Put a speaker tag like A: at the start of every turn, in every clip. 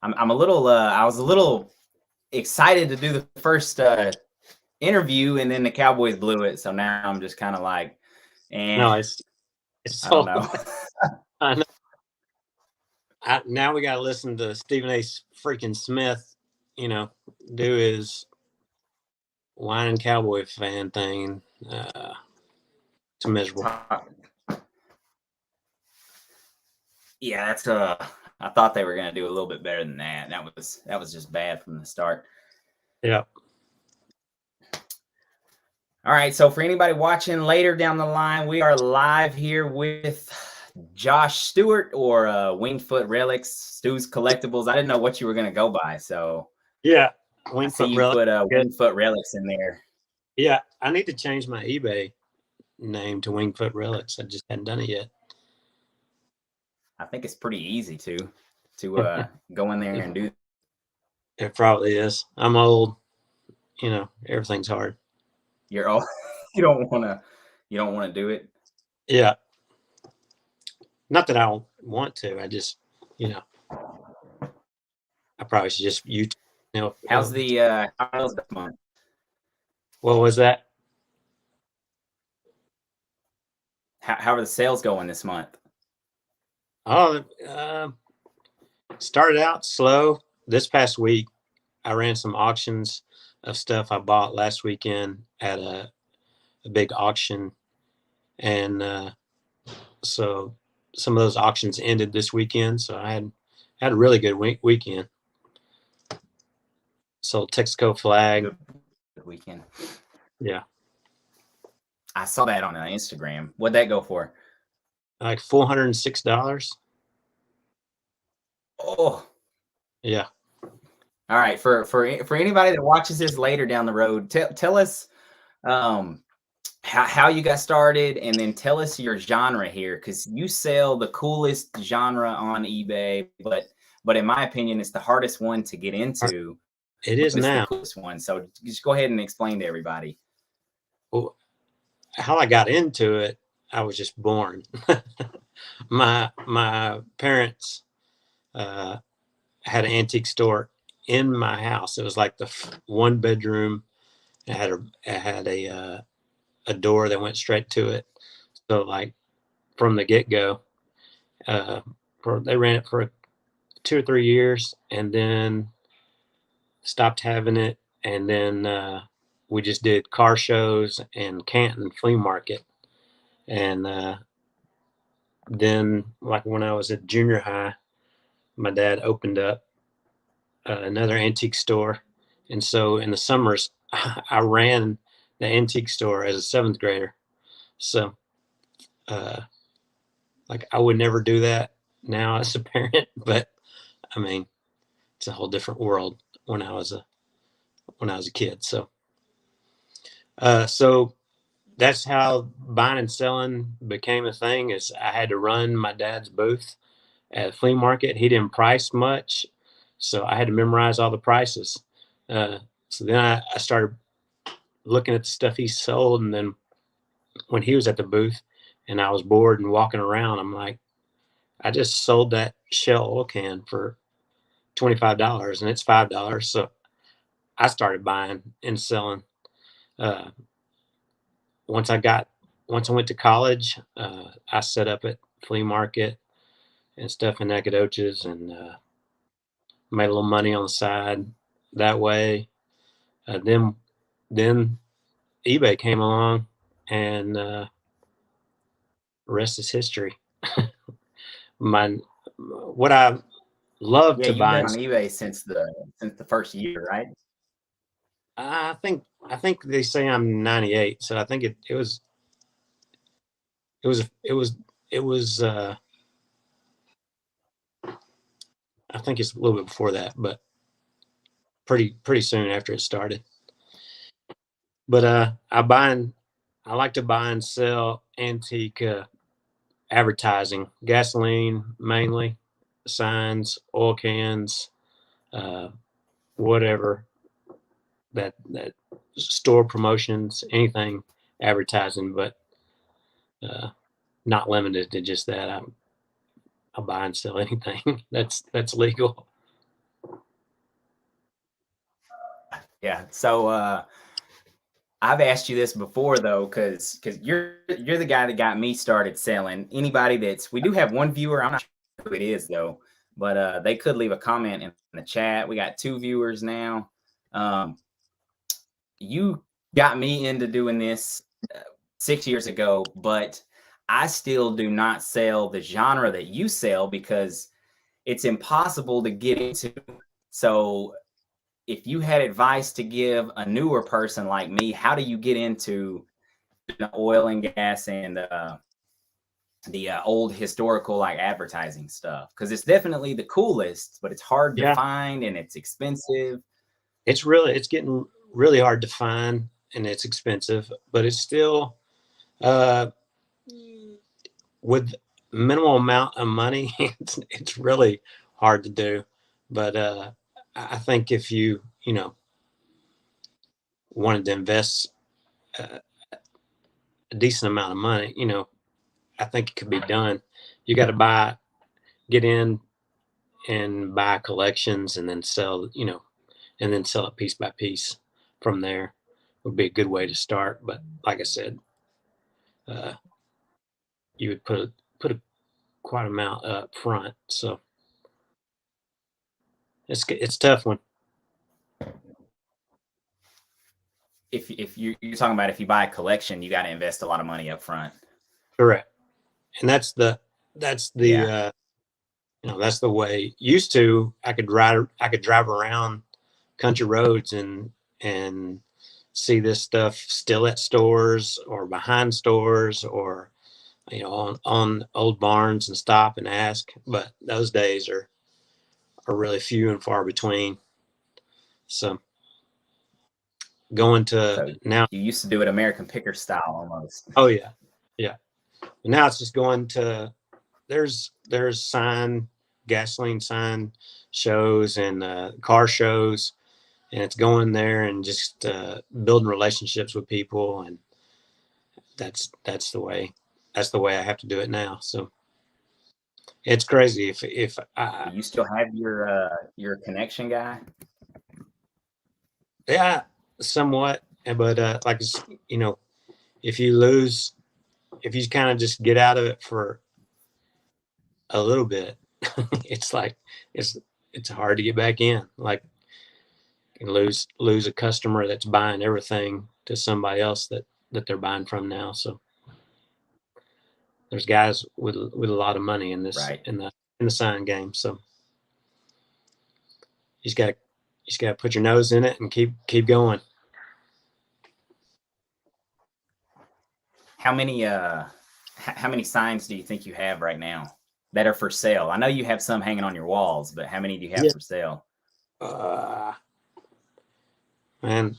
A: I'm a little. I was a little excited to do the first interview, and then the Cowboys blew it. So now I'm just kind of like,
B: No, it's
A: I don't
B: so.
A: know.
B: I know. Now we got to listen to Stephen A. freaking Smith, do his whining cowboy fan thing. It's miserable.
A: Yeah, that's I thought they were gonna do a little bit better than that. That was just bad from the start.
B: Yeah.
A: All right, so for anybody watching later down the line, we are live here with Josh Stewart or Wingfoot Relics, Stu's Collectibles. I didn't know what you were gonna go by, so
B: Yeah,
A: I see you put Wingfoot Relics in there.
B: Yeah, I need to change my eBay name to Wingfoot Relics. I just hadn't done it yet.
A: I think it's pretty easy to go in there and do.
B: It probably is. I'm old. Everything's hard.
A: You're old. You don't want to do it.
B: Yeah. Not that I don't want to. I just, I probably should just
A: How's the how's this month?
B: What was that?
A: How are the sales going this month?
B: Oh, started out slow. This past week, I ran some auctions of stuff I bought last weekend at a big auction, and so some of those auctions ended this weekend. So I had a really good weekend. So Texaco flag.
A: Good weekend.
B: Yeah.
A: I saw that on Instagram. What'd that go for?
B: Like $406.
A: Oh.
B: Yeah.
A: All right. For anybody that watches this later down the road, tell us how you got started, and then tell us your genre here, because you sell the coolest genre on eBay, but in my opinion, it's the hardest one to get into.
B: It is now.
A: The coolest one. So just go ahead and explain to everybody.
B: Well, how I got into it, I was just born. My parents had an antique store in my house. It was like the one bedroom. It had a door that went straight to it. So like from the get go, they ran it for 2 or 3 years, and then stopped having it. And then we just did car shows and Canton flea market. And then, like when I was at junior high, my dad opened up another antique store. And so in the summers, I ran the antique store as a 7th grader. So, like, I would never do that now as a parent, but I mean, it's a whole different world when I was a kid. So, so that's how buying and selling became a thing. Is I had to run my dad's booth at a flea market. He didn't price much, so I had to memorize all the prices. So then I started looking at the stuff he sold, and then when he was at the booth and I was bored and walking around, I'm like, I just sold that Shell oil can for $25 and it's $5. So I started buying and selling. Once I went to college, I set up at flea market and stuff in Nacogdoches, and made a little money on the side that way. Then eBay came along, and the rest is history. What I love to buy.
A: You've been on eBay since the first year, right?
B: I think they say I'm 98, so I think it was I think it's a little bit before that, but pretty soon after it started. But I like to buy and sell antique advertising, gasoline mainly, signs, oil cans, whatever, that store promotions, anything advertising, but not limited to just that. I buy and sell anything that's legal.
A: Yeah. So I've asked you this before though, because you're the guy that got me started selling. Anybody we do have one viewer, I'm not sure who it is though, but they could leave a comment in the chat. We got 2 viewers now. You got me into doing this 6 years ago, but I still do not sell the genre that you sell because it's impossible to get into. So if you had advice to give a newer person like me, how do you get into the oil and gas and the old historical like advertising stuff? Because it's definitely the coolest, but it's hard to
B: Yeah,
A: find and it's expensive.
B: it's getting really hard to find and it's expensive, but it's still uh, with minimal amount of money, it's really hard to do. But I think if you know wanted to invest uh, a decent amount of money, I think it could be done. You got to get in and buy collections and then sell, and then sell it piece by piece from there would be a good way to start. But like I said, uh, you would put a quite amount up front. So it's a tough one.
A: If you're talking about if you buy a collection, you got to invest a lot of money up front.
B: Correct. And that's the
A: Yeah.
B: that's the way. Used to, I could drive around country roads and see this stuff still at stores or behind stores or on old barns and stop and ask. But those days are really few and far between. So going to
A: So
B: now,
A: you used to do it American Picker style almost.
B: oh yeah, yeah. Now it's just going to there's gasoline sign shows and car shows, and it's going there and just building relationships with people, and that's the way I have to do it now. So it's crazy if
A: Do
B: I
A: you still have your connection guy?
B: yeah, somewhat, but like you know if you lose, if you kind of just get out of it for a little bit, it's like it's it's hard to get back in. Like you lose a customer that's buying everything to somebody else that they're buying from now. So there's guys with a lot of money in this
A: Right.
B: in the sign game. So you just got to put your nose in it and keep going.
A: How many how many signs do you think you have right now that are for sale? I know you have some hanging on your walls, but how many do you have
B: Yeah.
A: for sale?
B: Uh, man,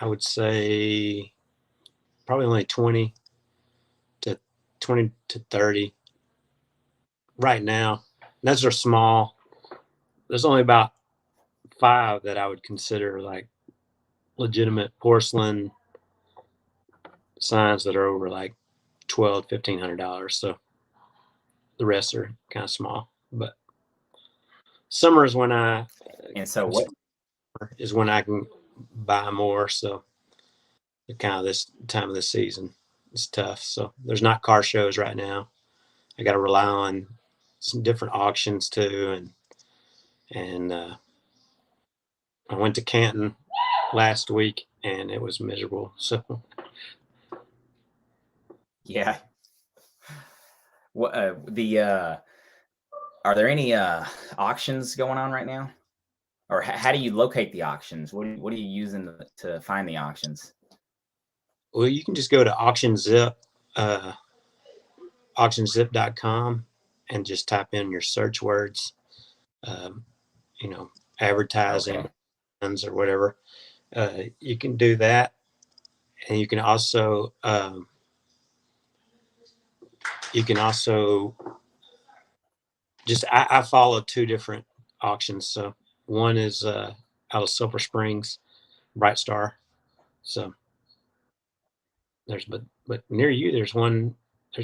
B: I would say probably only to 20 to 30 right now. Those are small. There's only about 5 that I would consider like legitimate porcelain signs that are over like $1,200 $1,500. So the rest are kind of small. But summer is when
A: And so what
B: I can buy more. So kind of this time of the season is tough. So there's not car shows right now. I got to rely on some different auctions too, and I went to Canton last week and it was miserable. So
A: yeah. What the are there any auctions going on right now? Or how do you locate the auctions? What are you using to find the auctions?
B: well, you can just go to uh, auctionzip.com and just type in your search words, um, you know, advertising
A: Okay.
B: or whatever. You can do that, and you can also just I follow 2 different auctions. So one is out of Silver Springs, Bright Star. So but near you there's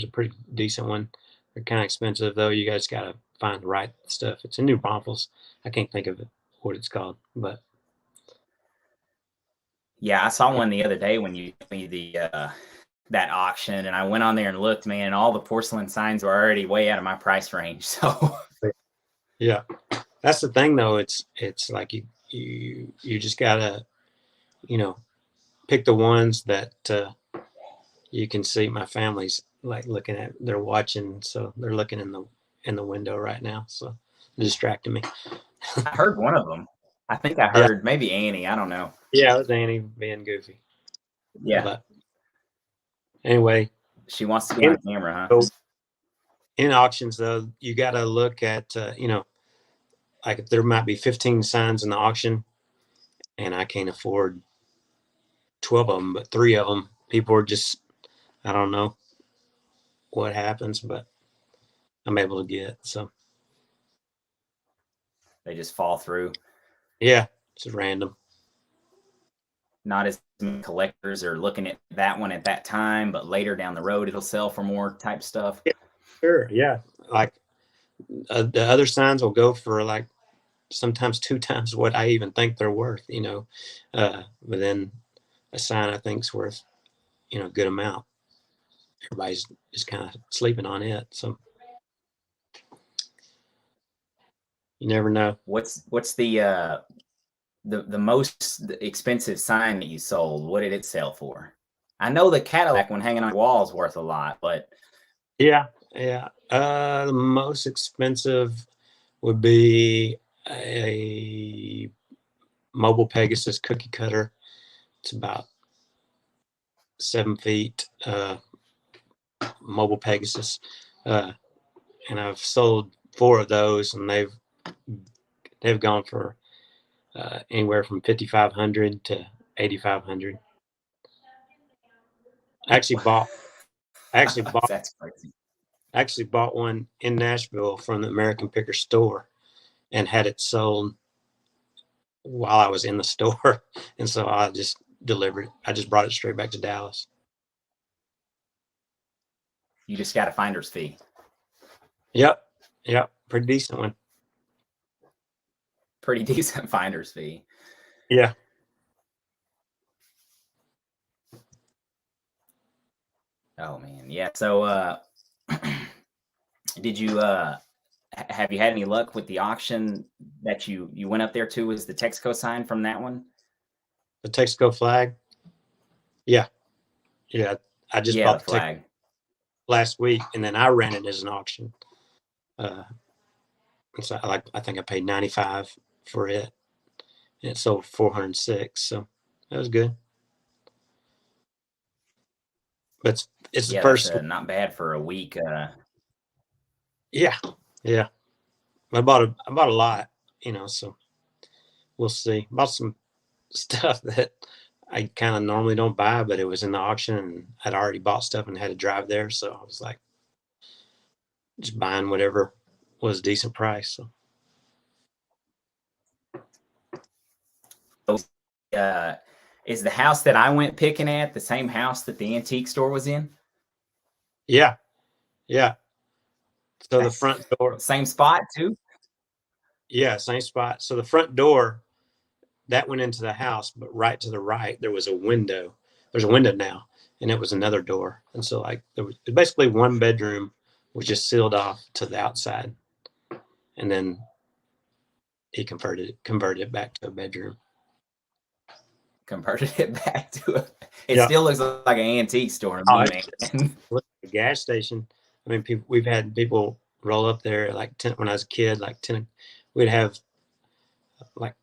B: a pretty decent one. They're kind of expensive though. You guys got to find the right stuff. It's in New Braunfels. I can't think of what it's called, but
A: Yeah, I saw one the other day when you told me that auction, and I went on there and looked, man, and all the porcelain signs were already way out of my price range. So
B: Yeah, that's the thing though. It's like you just gotta, you know, pick the ones that you can see. My family's like looking at, they're watching, so they're looking in the window right now, so distracting me.
A: I heard one of them. I think I
B: Yeah,
A: heard maybe Annie. I don't know.
B: yeah, it was Annie being goofy.
A: Yeah,
B: But anyway,
A: she wants to be
B: in
A: on camera, huh?
B: so in auctions though, you got to look at like if there might be 15 signs in the auction, and I can't afford 12 of them, but three of them, people are just, I don't know what happens, but I'm able to get. So
A: They just fall through.
B: yeah, it's random.
A: Not as many collectors are looking at that one at that time, but later down the road it'll sell for more type stuff.
B: Yeah, sure. Yeah. Like the other signs will go for like sometimes two times what I even think they're worth, but then a sign I think's worth, a good amount. Everybody's just kind of sleeping on it. So you never know.
A: What's the most expensive sign that you sold? What did it sell for? I know the Cadillac one hanging on the wall is worth a lot, but
B: Yeah. Yeah. The most expensive would be a mobile Pegasus cookie cutter. It's about 7 feet, mobile Pegasus. Uh, and I've sold four of those, and they've gone for anywhere from 5,500 to 8,500. I actually bought I actually bought
A: that's crazy.
B: actually bought one in Nashville from the American Picker store and had it sold while I was in the store, and so I just delivered it. I just brought it straight back to Dallas.
A: You just got a finder's fee.
B: Yep, yep, pretty decent one.
A: Pretty decent finder's fee.
B: Yeah.
A: Oh man, yeah. So did you have you had any luck with the auction that you went up there to? Was the Texaco sign from that one?
B: The Texaco flag. Yeah, yeah. I just
A: Yeah, the
B: bought the Texaco
A: flag.
B: last week, and then I ran it as an auction. Uh, so I think I paid 95 for it, and it sold 406. So that was good. But it's the
A: Yeah, that's
B: first.
A: not bad for a week.
B: Yeah, yeah. I bought a lot, so we'll see. Bought some stuff that I kind of normally don't buy, but it was in the auction, and I'd already bought stuff and had to drive there, so I was like just buying whatever was a decent price. So
A: Uh, is the house that I went picking at the same house that the antique store was in?
B: yeah, yeah. So the
A: That's
B: front door,
A: same spot too.
B: yeah, same spot. So the front door that went into the house, but right to the right there was a window. There's a window now, and it was another door, and so like there was basically one bedroom was just sealed off to the outside, and then he converted it back to a bedroom.
A: Converted it back to a. It
B: Yeah.
A: still looks like an antique store to
B: Oh,
A: me,
B: it's
A: man.
B: look, the gas station. I mean, we've had people roll up there like 10 when I was a kid, like 10, we'd have like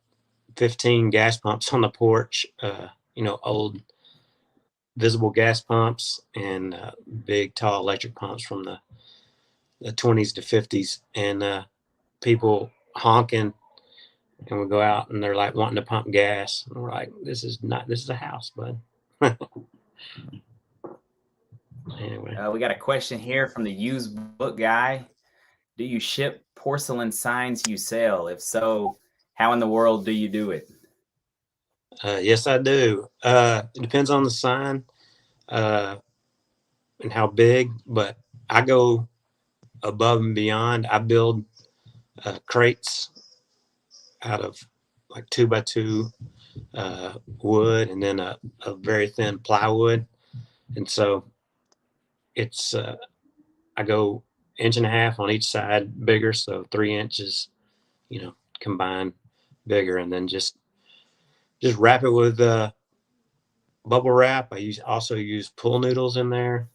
B: 15 gas pumps on the porch, old visible gas pumps and big, tall electric pumps from the 20s to 50s, and people honking. And we go out and they're like wanting to pump gas. And we're like, this is a house, bud. Anyway.
A: We got a question here from the used book guy. Do you ship porcelain signs you sell? If so, how in the world do you do it?
B: Yes, I do. It depends on the sign uh, and how big, but I go above and beyond. I build crates out of like 2 by 2 wood and then a very thin plywood. And so it's I go 1.5 inches on each side bigger, so 3 inches, combined bigger, and then just wrap it with bubble wrap. I also use pool noodles in there,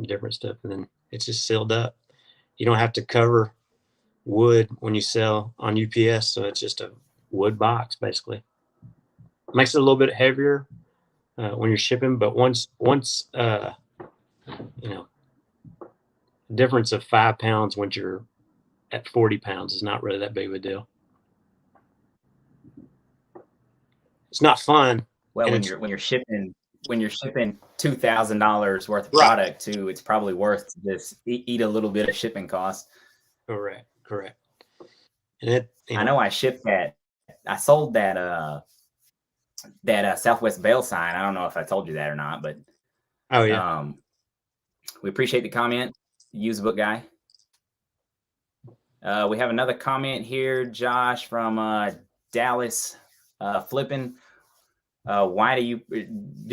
B: different stuff, and then it's just sealed up. You don't have to cover wood when you sell on UPS, so it's just a wood box basically. Makes it a little bit heavier when you're shipping, but once you know, difference of 5 pounds when you're at 40 pounds is not really that big of a deal. It's not fun.
A: Well,
B: And
A: when you're shipping $2,000 worth of
B: right.
A: product too, it's probably worth to just eat a little bit of shipping costs.
B: Correct. And
A: I know I shipped that. I sold that Southwest Bell sign. I don't know if I told you that or not, but
B: oh yeah,
A: we appreciate the comment. Used book guy. We have another comment here, Josh, from Dallas, flipping. Why do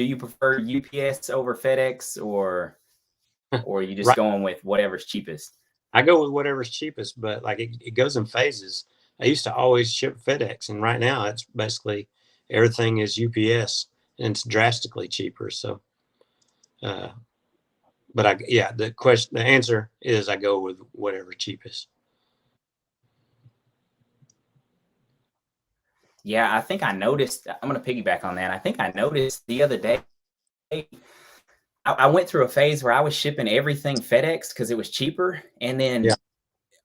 A: you prefer UPS over FedEx, or are you just
B: right.
A: going with whatever's cheapest?
B: I go with whatever's cheapest, but like it goes in phases. I used to always ship FedEx, and right now it's basically everything is UPS, and it's drastically cheaper. So, but the answer is I go with whatever cheapest.
A: Yeah, I think I noticed. I'm going to piggyback on that. I think I noticed the other day. I went through a phase where I was shipping everything FedEx because it was cheaper, and then
B: Yeah.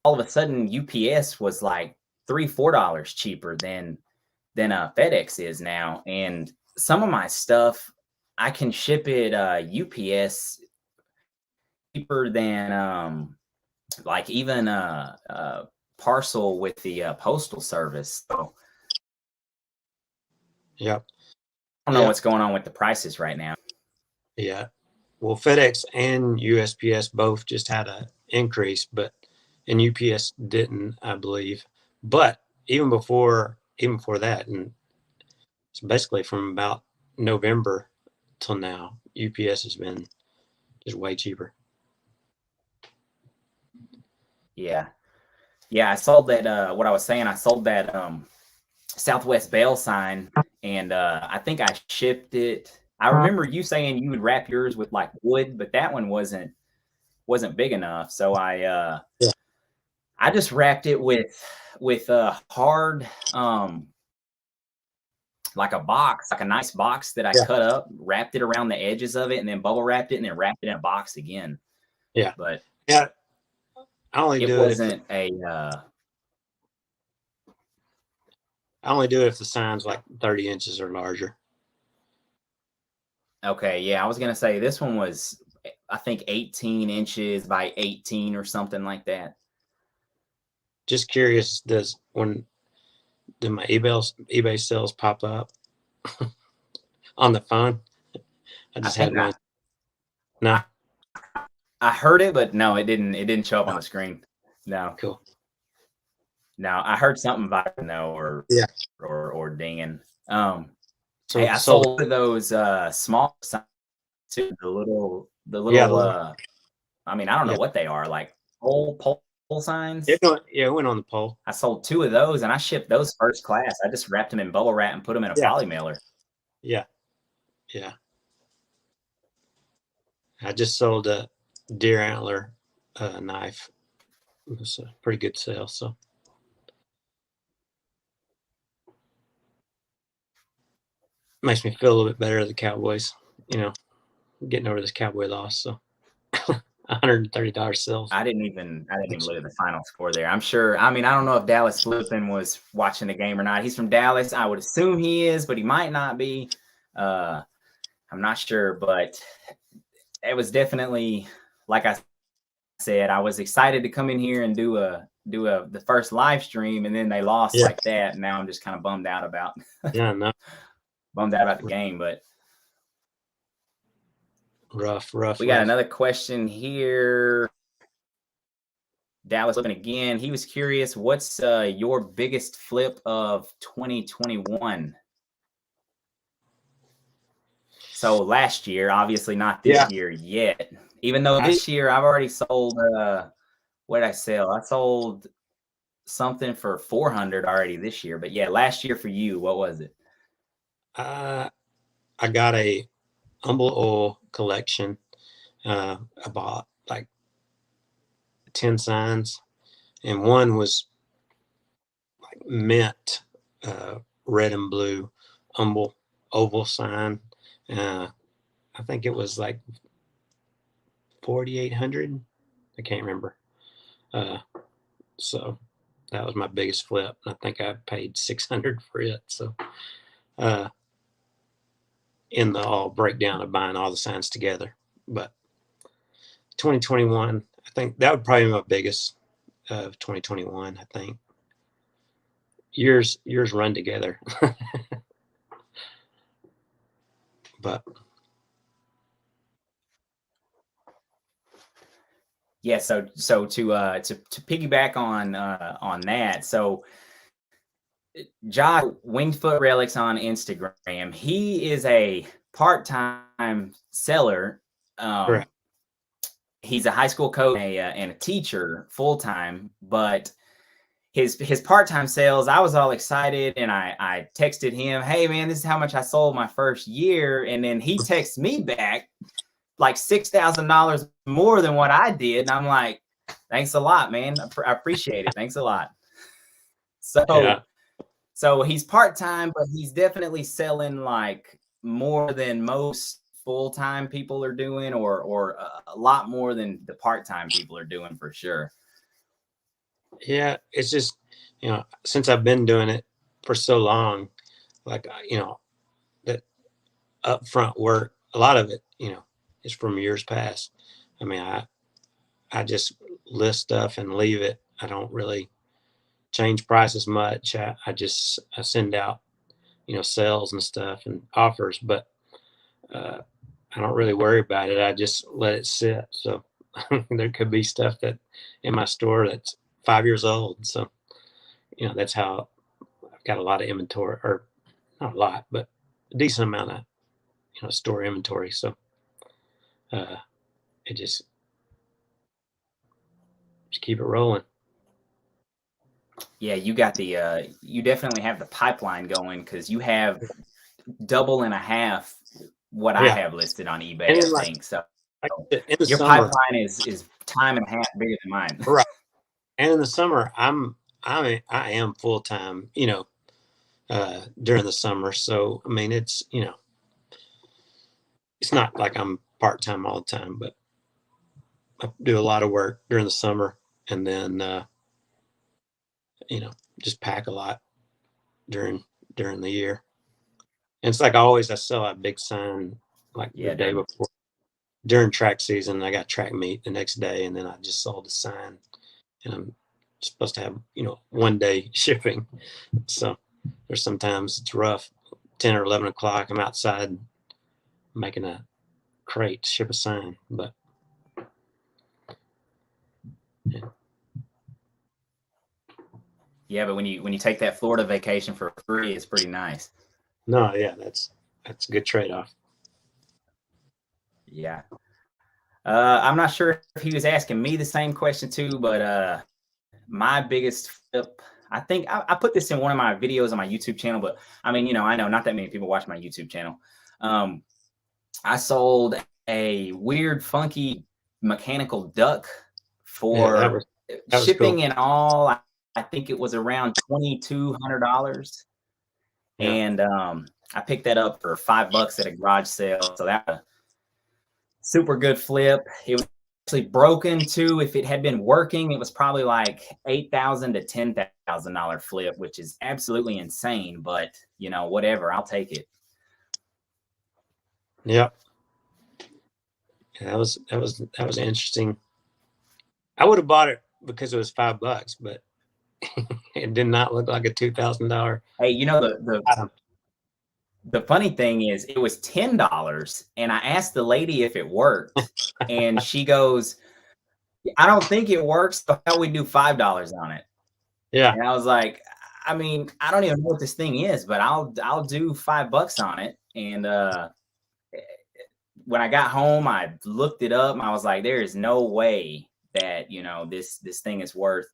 A: all of a sudden UPS was like $3-4 cheaper than FedEx is now. And some of my stuff I can ship it UPS cheaper than like even parcel with the postal service. So
B: Yep.
A: I don't know what's going on with the prices right now.
B: Yeah. Well, FedEx and USPS both just had an increase, and UPS didn't, I believe. But even before that, and it's basically from about November till now, UPS has been just way cheaper.
A: Yeah. I sold that what I was saying, I sold that Southwest Bell sign, and I think I shipped it. I remember you saying you would wrap yours with like wood, but that one wasn't big enough. So I just wrapped it with a hard like a box, like a nice box that I cut up, wrapped it around the edges of it, and then bubble wrapped it, and then wrapped it in a box again.
B: Yeah.
A: But
B: I only do it if the sign's like 30 inches or larger.
A: Okay, yeah, I was gonna say this one was, I think, 18 inches by 18 or something like that.
B: Just curious, do my eBay sales pop up on the phone? I just had one. No.
A: I heard it, but no, it didn't. It didn't show up on the screen. No.
B: Cool.
A: No, I heard something about it, no, or dinging.
B: So
A: hey, I sold those small signs too, the little I mean, I don't know what they are, like pole signs.
B: It went on the pole.
A: I sold 2 of those, and I shipped those first class. I just wrapped them in bubble wrap and put them in a poly mailer.
B: Yeah. I just sold a deer antler knife. It was a pretty good sale. So makes me feel a little bit better. The Cowboys, getting over this Cowboy loss. So $130 sales.
A: I didn't even look at the final score there. I'm sure. I mean, I don't know if Dallas Flippin was watching the game or not. He's from Dallas. I would assume he is, but he might not be. I'm not sure, but it was definitely, like I said, I was excited to come in here and do the first live stream, and then they lost like that. And now I'm just kind of bummed out about bummed out about the game. But
B: rough.
A: We got another question here. Dallas Flipping again. He was curious, what's your biggest flip of 2021? So last year, obviously not this
B: Yeah.
A: year yet. Even though this year I've already sold. What did I sell? I sold something for 400 already this year. But yeah, last year for you, what was it?
B: I got a humble oil collection. I bought like 10 signs, and one was like mint, red and blue humble oval sign. Uh, I think it was like 4,800. I can't remember. Uh, so that was my biggest flip. I think I paid 600 for it. So uh, in the all breakdown of buying all the signs together. But 2021, I think that would probably be my biggest of 2021. I think years run together, but
A: Yeah, so to piggyback on that, so Josh Wingfoot Relics on Instagram, he is a part-time seller.
B: correct.
A: He's a high school coach and a teacher full time, but his part-time sales, I was all excited and I texted him, hey man, this is how much I sold my first year. And then he texts me back like $6,000 more than what I did. And I'm like, thanks a lot, man. I appreciate it. Thanks a lot.
B: Yeah,
A: So he's part-time, but he's definitely selling like more than most full-time people are doing, or a lot more than the part-time people are doing for sure.
B: yeah. It's just, since I've been doing it for so long, like that upfront work, a lot of it, is from years past. I mean, I just list stuff and leave it. I don't really change prices much. I send out, sales and stuff and offers, but uh, I don't really worry about it. I just let it sit. So there could be stuff that in my store that's 5 years old. So, that's how I've got a lot of inventory, or not a lot, but a decent amount of, store inventory. So uh, it just keep it rolling.
A: Yeah, you got you definitely have the pipeline going because you have double and a half what I
B: Yeah.
A: have listed on eBay,
B: And
A: I
B: then
A: think. So
B: in the
A: your
B: summer,
A: pipeline is time and a half bigger than mine.
B: right. And in the summer, I am full time, during the summer. So, I mean, it's not like I'm part time all the time, but I do a lot of work during the summer, and then, you know, just pack a lot during the year. And it's like always, I sell a big sign like the
A: Yeah,
B: day before during track season. I got track meet the next day, and then I just sold the sign, and I'm supposed to have, 1 day shipping. So there's sometimes it's rough. 10 or 11 o'clock, I'm outside making a crate to ship a sign, but yeah.
A: yeah, but when you take that Florida vacation for free, it's pretty nice.
B: No, yeah, that's a good trade-off.
A: Yeah. I'm not sure if he was asking me the same question too, but my biggest flip, I think I put this in one of my videos on my YouTube channel, but I mean, I know not that many people watch my YouTube channel. I sold a weird, funky mechanical duck
B: Yeah,
A: for
B: that was cool.
A: shipping and all. I think it was around $2,200,
B: Yeah.
A: and I picked that up for $5 at a garage sale. So that was a super good flip. It was actually broken too. If it had been working, it was probably like $8,000 to $10,000 flip, which is absolutely insane. But whatever, I'll take it.
B: Yeah. Yeah, that was interesting. I would have bought it because it was $5, but it did not look like a $2,000
A: Hey,
B: item.
A: the funny thing is, it was $10, and I asked the lady if it worked, and she goes, "I don't think it works. So how about we do $5 on it?"
B: Yeah.
A: And I was like, "I mean, I don't even know what this thing is, but I'll do $5 on it." And when I got home, I looked it up and I was like, there is no way that, this thing is worth.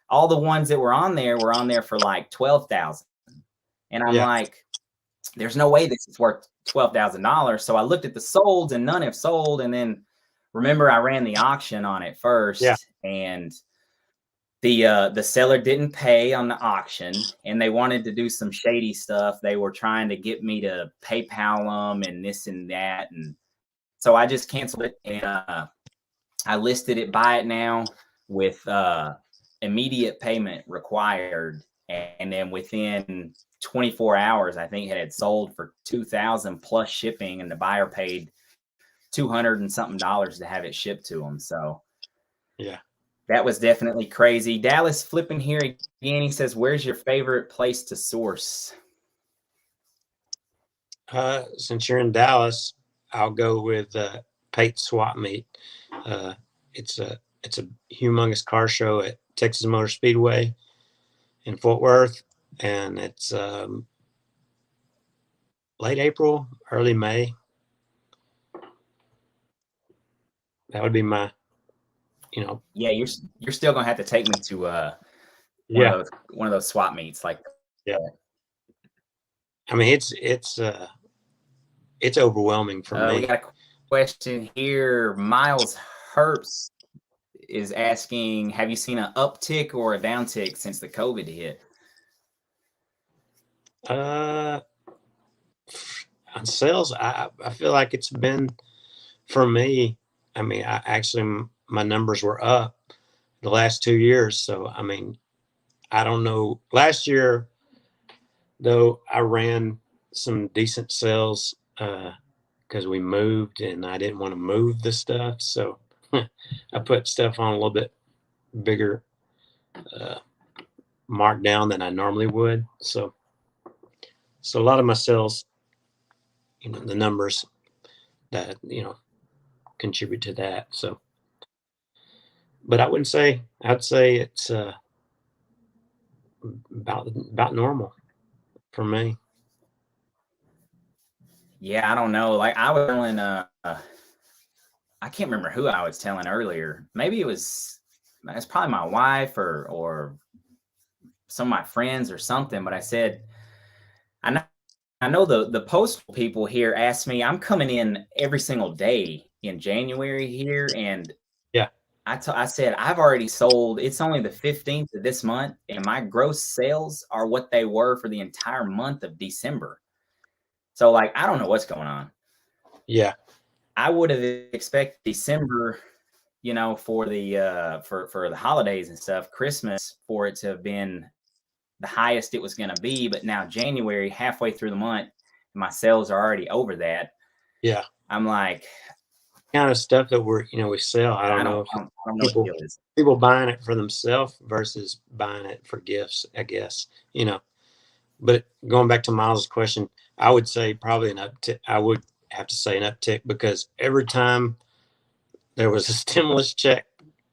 A: All the ones that were on there for like 12,000. And I'm
B: Yeah.
A: like, there's no way this is worth $12,000. So I looked at the solds and none have sold. And then remember, I ran the auction on it first,
B: Yeah.
A: and the seller didn't pay on the auction, and they wanted to do some shady stuff. They were trying to get me to PayPal them and this and that. And so I just canceled it, and I listed it, buy it now, with immediate payment required. And then within 24 hours, I think it had sold for 2,000 plus shipping, and the buyer paid $200 and something to have it shipped to them. So
B: Yeah.
A: that was definitely crazy. Dallas flipping here again. He says, where's your favorite place to source?
B: Since you're in Dallas, I'll go with Pate's Swap Meet. It's a humongous car show at Texas Motor Speedway in Fort Worth, and it's late April, early May. That would be my,
A: Yeah, you're still gonna have to take me to
B: yeah,
A: one of those swap meets like
B: yeah. I mean, it's overwhelming for
A: we
B: me.
A: got a question here. Miles Herbst is asking, have you seen an uptick or a downtick since the COVID hit?
B: On sales, I feel like it's been, for me, I mean, my numbers were up the last 2 years. So, I mean, I don't know. Last year, though, I ran some decent sales because we moved and I didn't want to move the stuff. So I put stuff on a little bit bigger markdown than I normally would. So a lot of my sales, the numbers that, contribute to that. So, but I'd say it's about normal for me.
A: Yeah, I don't know. Like, I was telling, I can't remember who I was telling earlier. Maybe it's probably my wife or some of my friends or something. But I said, I know the postal people here asked me. I'm coming in every single day in January here, and
B: Yeah.
A: I said I've already sold. It's only the 15th of this month, and my gross sales are what they were for the entire month of December. So, like, I don't know what's going on.
B: Yeah.
A: I would have expected December, for the for the holidays and stuff, Christmas, for it to have been the highest it was going to be. But now January, halfway through the month, my sales are already over that.
B: Yeah.
A: I'm like,
B: kind of stuff that we sell. I don't know if
A: I don't know what the deal is.
B: People buying it for themselves versus buying it for gifts, I guess, but going back to Miles' question, I would say probably an uptick. I would have to say an uptick because every time there was a stimulus check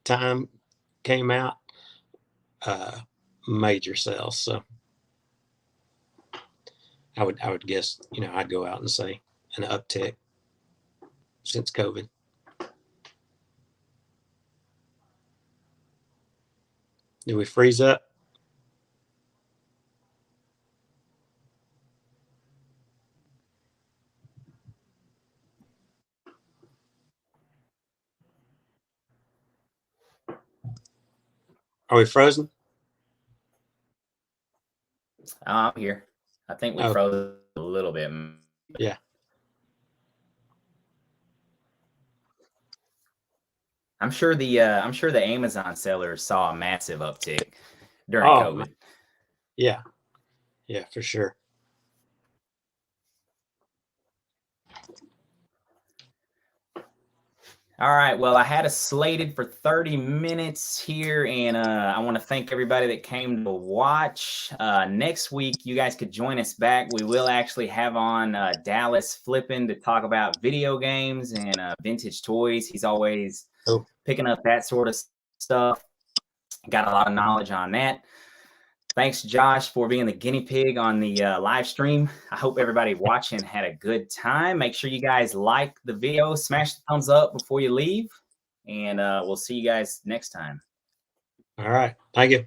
B: time came out, major sales. So I would guess, I'd go out and say an uptick since COVID. Did we freeze up? Are we frozen?
A: I'm here. I think we froze a little bit.
B: Yeah.
A: I'm sure the Amazon sellers saw a massive uptick during COVID.
B: Yeah. Yeah, for sure.
A: All right. Well, I had us slated for 30 minutes here, and I want to thank everybody that came to watch. Next week, you guys could join us back. We will actually have on Dallas Flippin' to talk about video games and vintage toys. He's always picking up that sort of stuff. Got a lot of knowledge on that. Thanks, Josh, for being the guinea pig on the live stream. I hope everybody watching had a good time. Make sure you guys like the video, smash the thumbs up before you leave, and we'll see you guys next time.
B: All right. Thank you.